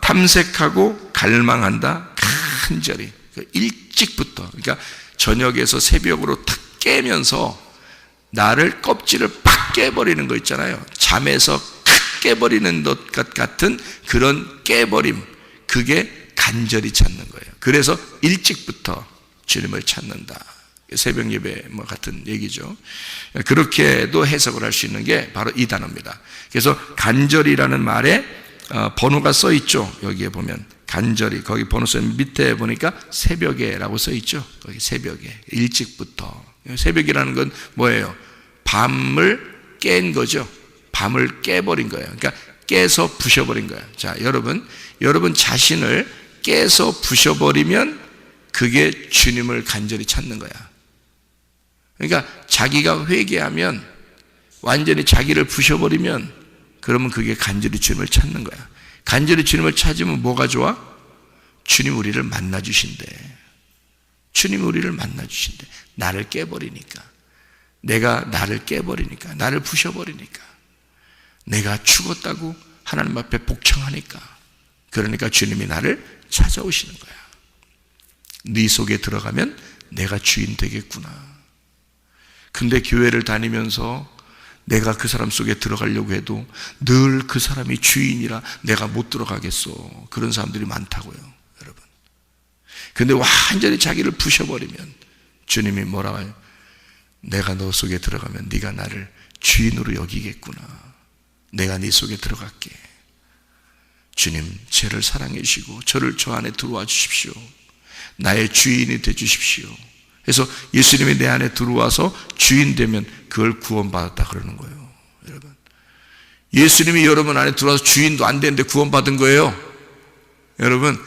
탐색하고 갈망한다, 간절히, 일찍부터, 그러니까 저녁에서 새벽으로 탁 깨면서 나를 껍질을 팍 깨버리는 거 있잖아요. 잠에서 탁 깨버리는 것 같은 그런 깨버림, 그게 간절히 찾는 거예요. 그래서 일찍부터 주님을 찾는다. 새벽 예배 같은 얘기죠. 그렇게도 해석을 할 수 있는 게 바로 이 단어입니다. 그래서 간절이라는 말에 번호가 써 있죠. 여기에 보면 간절히, 거기 번호서 밑에 보니까 새벽에라고 써 있죠. 거기 새벽에, 일찍부터. 새벽이라는 건 뭐예요? 밤을 깬 거죠. 밤을 깨버린 거예요. 그러니까 깨서 부셔버린 거예요. 자, 여러분 자신을 깨서 부셔버리면 그게 주님을 간절히 찾는 거야. 그러니까 자기가 회개하면, 완전히 자기를 부셔버리면, 그러면 그게 간절히 주님을 찾는 거야. 간절히 주님을 찾으면 뭐가 좋아? 주님 우리를 만나주신대. 주님 우리를 만나주신대. 나를 깨버리니까, 내가 나를 깨버리니까, 나를 부셔버리니까, 내가 죽었다고 하나님 앞에 복청하니까, 그러니까 주님이 나를 찾아오시는 거야. 네 속에 들어가면 내가 주인 되겠구나. 근데 교회를 다니면서 내가 그 사람 속에 들어가려고 해도 늘 그 사람이 주인이라 내가 못 들어가겠어. 그런 사람들이 많다고요, 여러분. 근데 완전히 자기를 부셔버리면 주님이 뭐라고 해요? 내가 너 속에 들어가면 네가 나를 주인으로 여기겠구나. 내가 네 속에 들어갈게. 주님, 죄를 사랑해 주시고 저를 저 안에 들어와 주십시오. 나의 주인이 돼 주십시오. 그래서 예수님이 내 안에 들어와서 주인 되면 그걸 구원받았다 그러는 거예요, 여러분. 예수님이 여러분 안에 들어와서 주인도 안 되는데 구원받은 거예요. 여러분,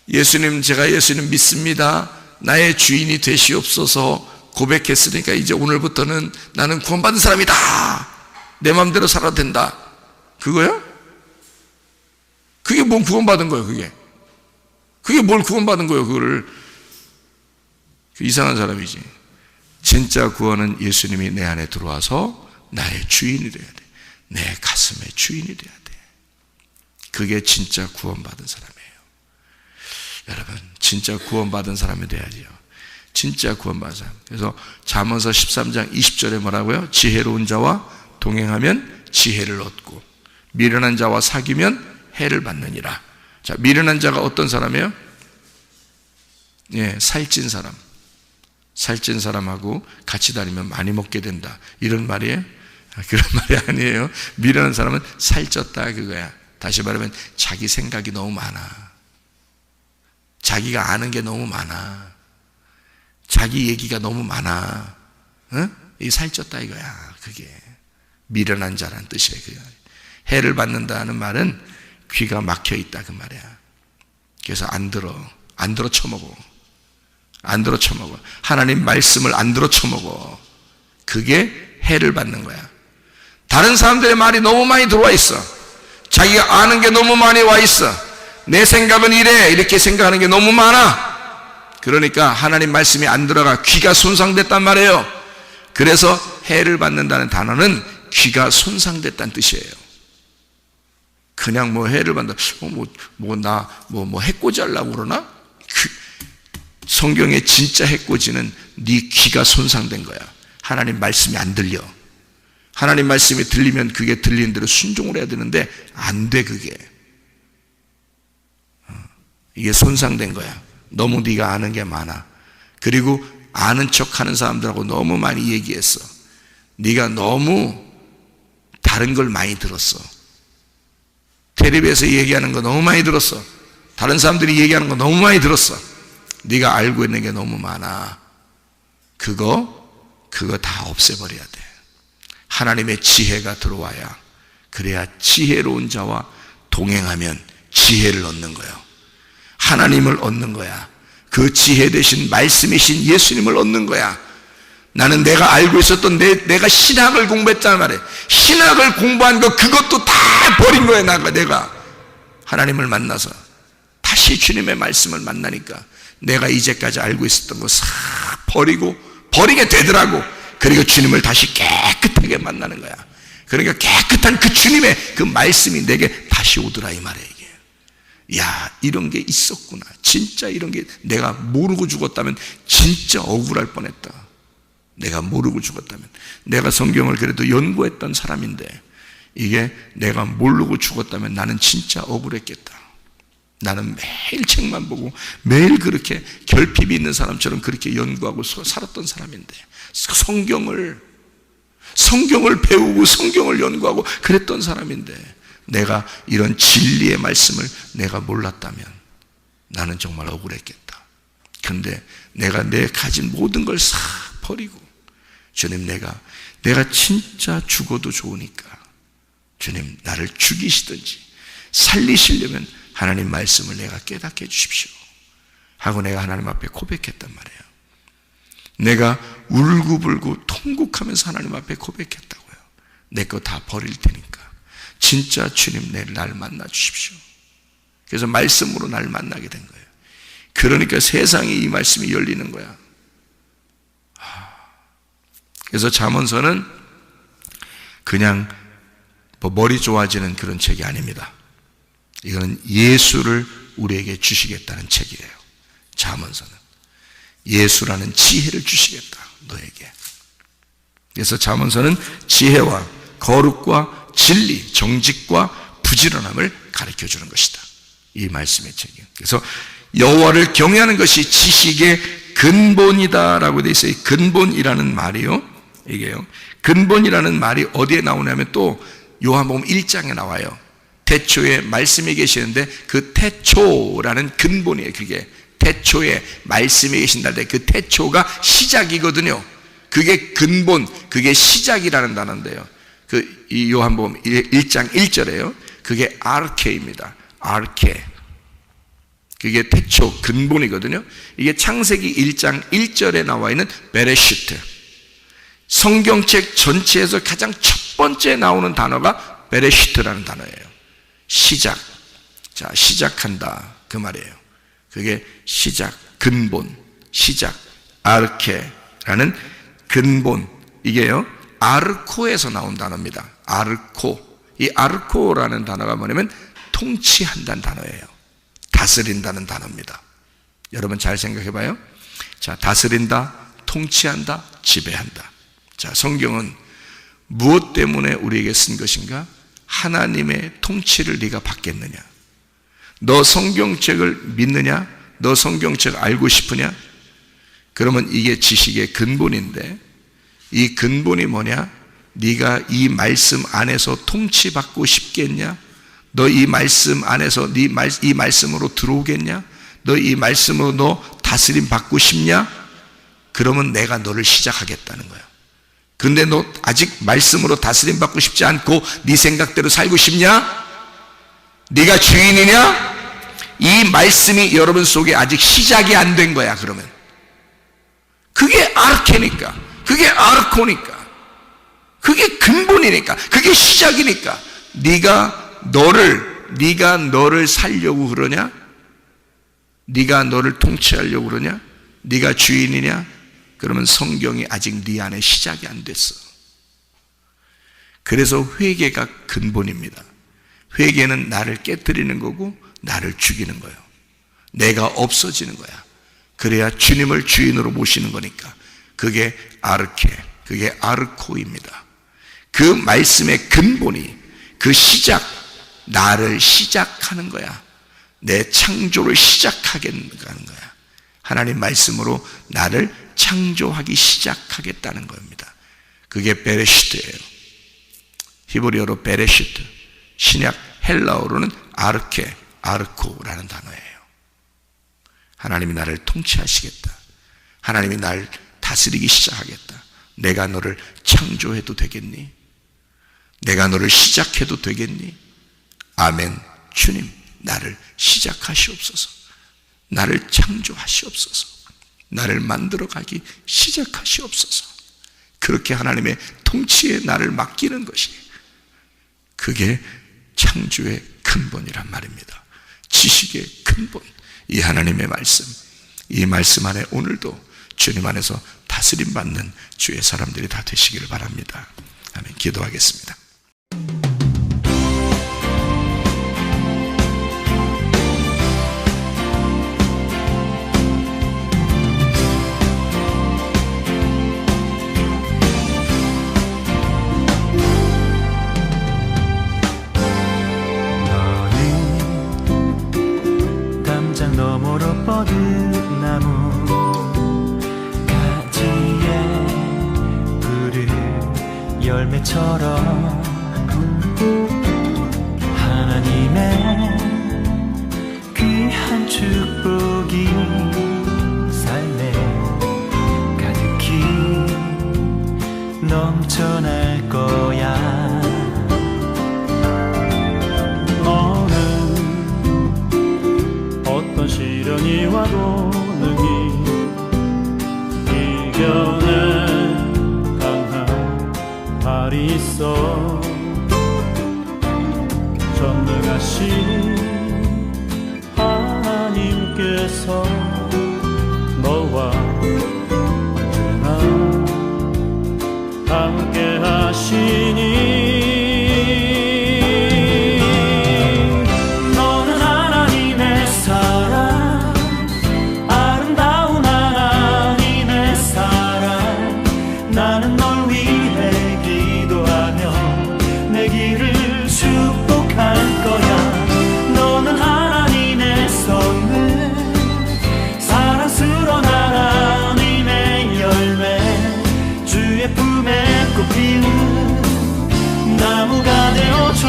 예수님, 제가 예수님 믿습니다, 나의 주인이 되시옵소서 고백했으니까 이제 오늘부터는 나는 구원받은 사람이다, 내 마음대로 살아도 된다, 그거요? 그게 뭔 구원받은 거예요? 그게 뭘 구원받은 거예요? 그거를. 이상한 사람이지. 진짜 구원은 예수님이 내 안에 들어와서 나의 주인이 돼야 돼. 내 가슴의 주인이 돼야 돼. 그게 진짜 구원받은 사람이에요. 여러분, 진짜 구원받은 사람이 돼야지요. 진짜 구원받은 사람. 그래서 잠언서 13장 20절에 뭐라고요? 지혜로운 자와 동행하면 지혜를 얻고 미련한 자와 사귀면 해를 받느니라. 자, 미련한 자가 어떤 사람이에요? 살찐 사람. 살찐 사람하고 같이 다니면 많이 먹게 된다, 이런 말이에요? 그런 말이 아니에요. 미련한 사람은 살쪘다, 그거야. 다시 말하면 자기 생각이 너무 많아. 자기가 아는 게 너무 많아. 자기 얘기가 너무 많아. 이 살쪘다 이거야. 그게 미련한 자라는 뜻이에요. 그게. 해를 받는다는 말은 귀가 막혀 있다, 그 말이야. 그래서 안 들어 쳐먹어. 하나님 말씀을 안 들어 쳐먹어. 그게 해를 받는 거야. 다른 사람들의 말이 너무 많이 들어와 있어. 자기가 아는 게 너무 많이 와 있어. 내 생각은 이래, 이렇게 생각하는 게 너무 많아. 그러니까 하나님 말씀이 안 들어가 귀가 손상됐단 말이에요. 그래서 해를 받는다는 단어는 귀가 손상됐다는 뜻이에요. 그냥 뭐 해를 받는다, 해코지 하려고 그러나? 성경의 진짜 해코지는 네 귀가 손상된 거야. 하나님 말씀이 안 들려. 하나님 말씀이 들리면 그게 들리는 대로 순종을 해야 되는데 안 돼. 그게 이게 손상된 거야. 너무 네가 아는 게 많아. 그리고 아는 척하는 사람들하고 너무 많이 얘기했어. 네가 너무 다른 걸 많이 들었어. 텔레비에서 얘기하는 거 너무 많이 들었어. 다른 사람들이 얘기하는 거 너무 많이 들었어. 네가 알고 있는 게 너무 많아. 그거 다 없애버려야 돼. 하나님의 지혜가 들어와야, 그래야 지혜로운 자와 동행하면 지혜를 얻는 거예요. 하나님을 얻는 거야. 그 지혜 대신 말씀이신 예수님을 얻는 거야. 나는 내가 알고 있었던 내가 신학을 공부했단 말이에요. 신학을 공부한 거 그것도 다 버린 거예요. 내가 하나님을 만나서 다시 주님의 말씀을 만나니까 내가 이제까지 알고 있었던 거 싹 버리게 되더라고. 그리고 주님을 다시 깨끗하게 만나는 거야. 그러니까 깨끗한 그 주님의 그 말씀이 내게 다시 오더라 이 말이에요. 야, 이런 게 있었구나. 진짜 이런 게, 내가 모르고 죽었다면 진짜 억울할 뻔했다. 내가 모르고 죽었다면. 내가 성경을 그래도 연구했던 사람인데 이게 내가 모르고 죽었다면 나는 진짜 억울했겠다. 나는 매일 책만 보고 매일 그렇게 결핍이 있는 사람처럼 그렇게 연구하고 살았던 사람인데 성경을 배우고 성경을 연구하고 그랬던 사람인데 내가 이런 진리의 말씀을 내가 몰랐다면 나는 정말 억울했겠다. 근데 내가 내 가진 모든 걸 싹 버리고, 주님, 내가 진짜 죽어도 좋으니까 주님 나를 죽이시든지 살리시려면 하나님 말씀을 내가 깨닫게 해주십시오 하고 내가 하나님 앞에 고백했단 말이에요. 내가 울고불고 통곡하면서 하나님 앞에 고백했다고요. 내 거 다 버릴 테니까 진짜 주님 날 만나 주십시오. 그래서 말씀으로 날 만나게 된 거예요. 그러니까 세상에 이 말씀이 열리는 거야. 그래서 잠언서는 그냥 머리 좋아지는 그런 책이 아닙니다. 이거는 예수를 우리에게 주시겠다는 책이에요. 잠언서는 예수라는 지혜를 주시겠다 너에게. 그래서 잠언서는 지혜와 거룩과 진리, 정직과 부지런함을 가르쳐 주는 것이다. 이 말씀의 책이에요. 그래서 여호와를 경외하는 것이 지식의 근본이다라고 되어 있어요. 근본이라는 말이요, 이게요. 근본이라는 말이 어디에 나오냐면 또 요한복음 1장에 나와요. 태초에 말씀이 계시는데 그 태초라는 근본이에요. 그게 태초에 말씀이 계신다 할 때 그 태초가 시작이거든요. 그게 근본, 그게 시작이라는 단어인데요. 이 요한복음 1장 1절에요. 그게 아르케입니다. 아르케. 그게 태초, 근본이거든요. 이게 창세기 1장 1절에 나와 있는 베레시트. 성경책 전체에서 가장 첫 번째 나오는 단어가 베레시트라는 단어예요. 시작. 자, 시작한다. 그 말이에요. 그게 시작, 근본, 시작. 아르케라는 근본. 이게요, 아르코에서 나온 단어입니다. 아르코. 이 아르코라는 단어가 뭐냐면 통치한다는 단어예요. 다스린다는 단어입니다. 여러분 잘 생각해 봐요. 자, 다스린다, 통치한다, 지배한다. 자, 성경은 무엇 때문에 우리에게 쓴 것인가? 하나님의 통치를 네가 받겠느냐? 너 성경책을 믿느냐? 너 성경책 알고 싶으냐? 그러면 이게 지식의 근본인데, 이 근본이 뭐냐? 네가 이 말씀 안에서 통치받고 싶겠냐? 너 이 말씀 안에서 이 말씀으로 들어오겠냐? 너 이 말씀으로 너 다스림 받고 싶냐? 그러면 내가 너를 시작하겠다는 거야. 근데 너 아직 말씀으로 다스림 받고 싶지 않고 네 생각대로 살고 싶냐? 네가 주인이냐? 이 말씀이 여러분 속에 아직 시작이 안 된 거야. 그러면 그게 아르케니까, 그게 아르코니까, 그게 근본이니까, 그게 시작이니까 네가 네가 너를 살려고 그러냐? 네가 너를 통치하려고 그러냐? 네가 주인이냐? 그러면 성경이 아직 네 안에 시작이 안 됐어. 그래서 회개가 근본입니다. 회개는 나를 깨뜨리는 거고 나를 죽이는 거예요. 내가 없어지는 거야. 그래야 주님을 주인으로 모시는 거니까. 그게 아르케, 그게 아르코입니다. 그 말씀의 근본이, 그 시작, 나를 시작하는 거야. 내 창조를 시작하겠는 거야. 하나님 말씀으로 나를 창조하기 시작하겠다는 겁니다. 그게 베레시트예요. 히브리어로 베레시트, 신약 헬라어로는 아르케, 아르코라는 단어예요. 하나님이 나를 통치하시겠다. 하나님이 나를 다스리기 시작하겠다. 내가 너를 창조해도 되겠니? 내가 너를 시작해도 되겠니? 아멘. 주님, 나를 시작하시옵소서. 나를 창조하시옵소서. 나를 만들어가기 시작하시옵소서. 그렇게 하나님의 통치에 나를 맡기는 것이, 그게 창조의 근본이란 말입니다. 지식의 근본, 이 하나님의 말씀, 이 말씀 안에 오늘도 주님 안에서 다스림 받는 주의 사람들이 다 되시기를 바랍니다. 아멘. 기도하겠습니다. 너머로 뻗은 나무 가지에 푸른 열매처럼 하나님의 귀한 축복이 삶에 가득히 넘쳐날 거야. 시련이 와도 능히 이겨낼 강한 발이 있어. 전능하신 하나님께서 너와 언제나 함께 하시니 나무가 되어줘.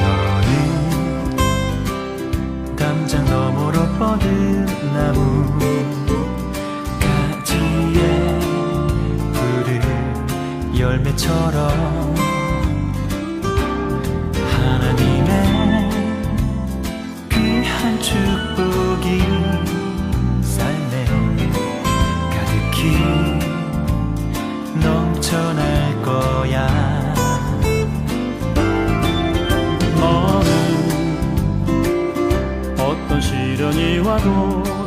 너는 담장 너머로 뻗은 나무 가지에 푸른 열매처럼 하나님의 귀한 축복이 삶에 가득히 넘쳐날 거야. 너는 어떤 시련이 와도